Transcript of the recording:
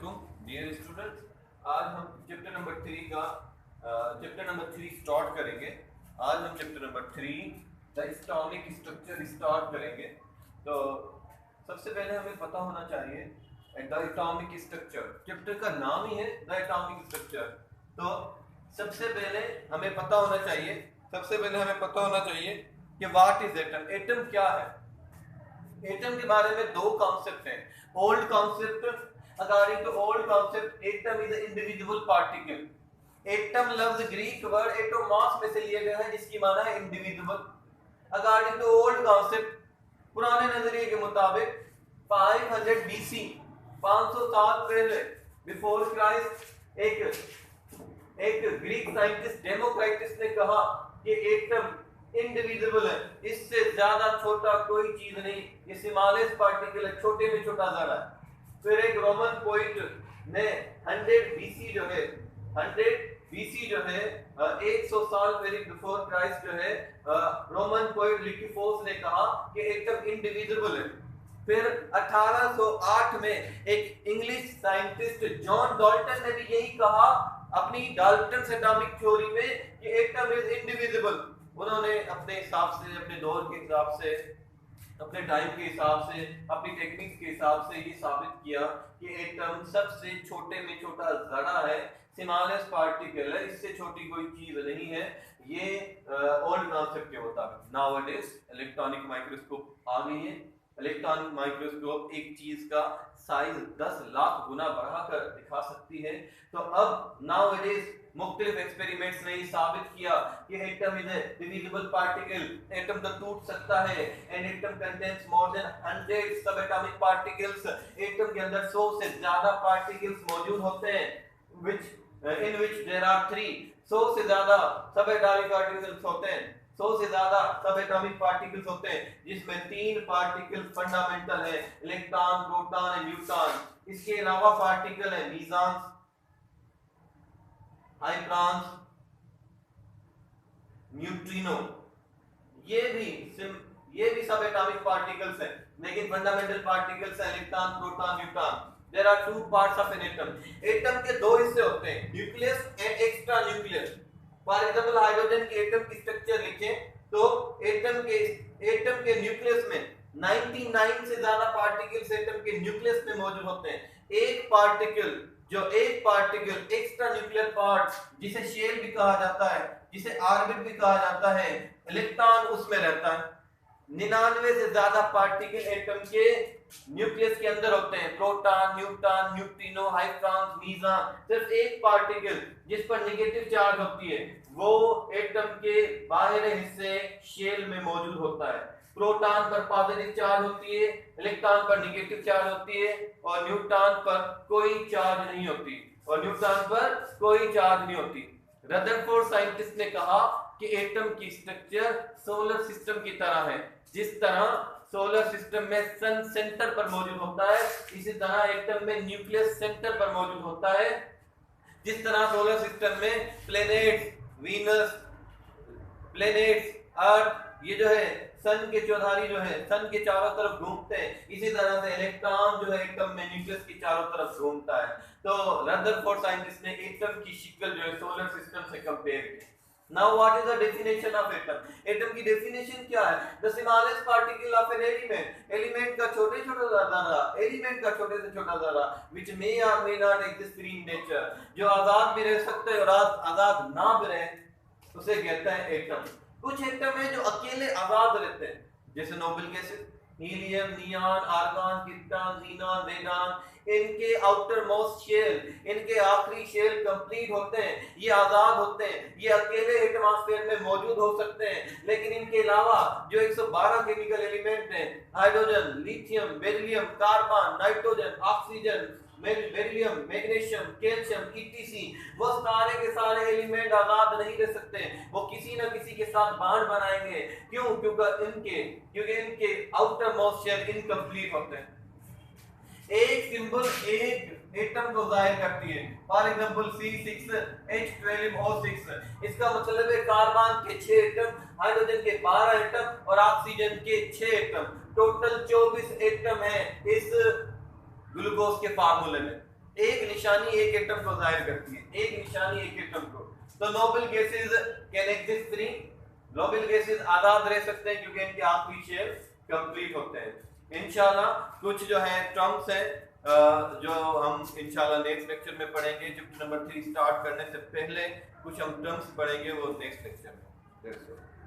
वालेकुम dear students. आज हम चैप्टर नंबर 3 स्टार्ट करेंगे। आज हम chapter number 3 the atomic structure start करेंगे। तो सबसे पहले हमें पता होना चाहिए द एटॉमिक स्ट्रक्चर, चैप्टर का नाम ही है द एटॉमिक स्ट्रक्चर। तो सबसे पहले हमें पता होना चाहिए कि व्हाट इज एटम। एटम क्या है? एटम के बारे में दो कॉन्सेप्ट हैं। Old concept, according to old concept atom is individual particle. Atom लफ्ज ग्रीक वर्ड एटोमॉस में से लिया गया है जिसकी माना है individual. According to old concept, पुराने नजरिए के मुताबिक 500 बीसी, 500 साल पहले बिफोर क्राइस्ट एक ग्रीक साइंटिस्ट डेमोक्राइटिस ने कहा कि एटम इंडिविजिबल है, इससे ज्यादा छोटा कोई चीज नहीं, ये स्मॉलेस्ट पार्टिकल है, छोटे में छोटा जरा है। फिर एक रोमन पोइट ने 100 बीसी जो है 100 साल पहले बिफोर क्राइस्ट जो है रोमन पोइट लिकिफोस ने कहा कि एटम इंडिविजिबल है। फिर 1808 में एक इंग्लिश साइंटिस्ट जॉन डाल्टन ने भी यही कहा अपनी डाल्टन्स एटॉमिक थ्योरी में कि एटम इज इंडिविजिबल। उन्होंने अपने हिसाब से, अपने दौर के हिसाब से, अपने टाइम के हिसाब से, अपनी टेक्निक्स के हिसाब से ये साबित किया कि एटम सबसे छोटे में छोटा जरा है, स्मॉलेस्ट पार्टिकल है, इससे छोटी कोई चीज नहीं है। ये ओल्ड कॉन्सेप्ट के मुताबिक। नाउअडेज इलेक्ट्रॉनिक माइक्रोस्कोप आ गई है। इलेक्ट्रॉनिक माइक्रोस्कोप एक चीज का साइज 10 लाख गुना बढ़ाकर दिखा सकती है। तो अब नाउअडेज मुख्तलिफ एक्सपेरिमेंट्स ने साबित किया कि atom is a divisible particle. Atom तो टूट सकता है and atom contains more than 100 सब एटॉमिक पार्टिकल्स। एटम के अंदर 100 से ज्यादा पार्टिकल्स मौजूद होते हैं in which there are 3 100 से ज्यादा सब एटॉमिक पार्टिकल्स होते हैं। 100 से ज्यादा सब एटॉमिक पार्टिकल्स होते हैं जिसमें 3 पार्टिकल फंडामेंटल है, इलेक्ट्रॉन, प्रोटॉन एंड न्यूट्रॉन। इसके अलावा पार्टिकल है मीजॉन्स, हाइड्रॉन्स, न्यूट्रिनो। ये भी सब एटॉमिक पार्टिकल्स हैं, लेकिन फंडामेंटल पार्टिकल्स हैं electron, proton, neutron. There are 2 parts of an atom. Atom के दो हिस्से होते हैं, nucleus and extra nucleus. For example hydrogen के एटम की स्ट्रक्चर लिखें तो एटम के न्यूक्लियस में 99 से ज्यादा पार्टिकल्स एटम के न्यूक्लियस में मौजूद होते हैं। एक पार्टिकल एक्स्ट्रा न्यूक्लियर पार्ट, जिसे शेल भी कहा जाता है, जिसे ऑर्बिट भी कहा जाता है, इलेक्ट्रॉन उसमें रहता है। 99 से ज्यादा पार्टिकल एटम के न्यूक्लियस के अंदर होते हैं, प्रोटॉन, न्यूट्रॉन, न्यूट्रिनो, हाइड्रॉन, मीजॉन। सिर्फ एक पार्टिकल जिस पर नेगेटिव चार्ज होती है वो एटम के बाहरी हिस्से शेल में मौजूद होता है। प्रोटॉन पर पॉजिटिव चार्ज होती है, इलेक्ट्रॉन पर नेगेटिव चार्ज होती है और न्यूट्रॉन पर कोई चार्ज नहीं होती। रदरफोर्ड साइंटिस्ट ने कहा कि एटम की स्ट्रक्चर सोलर सिस्टम की तरह है। जिस तरह सोलर सिस्टम में सन सेंटर पर मौजूद होता है, इसी तरह एटम में न्यूक्लियस सेंटर पर मौजूद होता है। जिस तरह सोलर सिस्टम में प्लैनेट्स, वीनस, अर्थ, ये जो है सन के चौधारी जो है सन के चारों तरफ घूमते हैं, इसी तरह से इलेक्ट्रॉन जो है एटम में न्यूक्लियस की चारों तरफ घूमता है। तो रदरफोर्ड साइंटिस्ट ने एटम की शक्ल जो है सोलर सिस्टम से कंपेयर की। Now what is the definition of atom? Atom की डेफिनेशन क्या है? The smallest particle of an element का छोटे से छोटा जरा which may or may not exist free in nature, जो आजाद भी रह सकता है और आजाद ना भी रहे, उसे कहता है एटम। कुछ एटम है जो अकेले आजाद रहते हैं, जैसे noble gases, helium, neon, argon, krypton, xenon, radon. इनके आउटर मोस्ट शेल, इनके आखिरी शेल कंप्लीट होते हैं, ये आजाद होते हैं, ये अकेले एटमॉस्फेयर में मौजूद हो सकते हैं। लेकिन इनके अलावा जो 112 केमिकल एलिमेंट हैं, hydrogen, lithium, beryllium, carbon, nitrogen, oxygen, beryllium, magnesium, calcium, etc, वो सारे के सारे एलिमेंट आजाद नहीं रह सकते, वो किसी न किसी के साथ बॉन्ड बनाएंगे। क्यों? क्योंकि इनके आउटर मोस्ट शेल इनकम्प्लीट होते हैं। एक सिंबल एक एटम को जाहिर करती है, फॉर एग्जांपल C6H12O6। इसका मतलब है कार्बन के 6 एटम, हाइड्रोजन के 12 एटम और ऑक्सीजन के 6 एटम। टोटल 24 एटम है इस ग्लूकोज के फार्मूले में। एक निशानी एक एटम को जाहिर करती है, एक निशानी एक एटम को। तो noble gases can exist free, noble gases आजाद रह सकते हैं क्योंकि इनके आखिरी शेल कंप्लीट होते हैं। इंशाल्लाह कुछ जो है टर्म्स हैं जो हम इंशाल्लाह नेक्स्ट लेक्चर में पढ़ेंगे। चैप्टर नंबर 3 स्टार्ट करने से पहले कुछ हम टर्म्स पढ़ेंगे, वो नेक्स्ट लेक्चर में।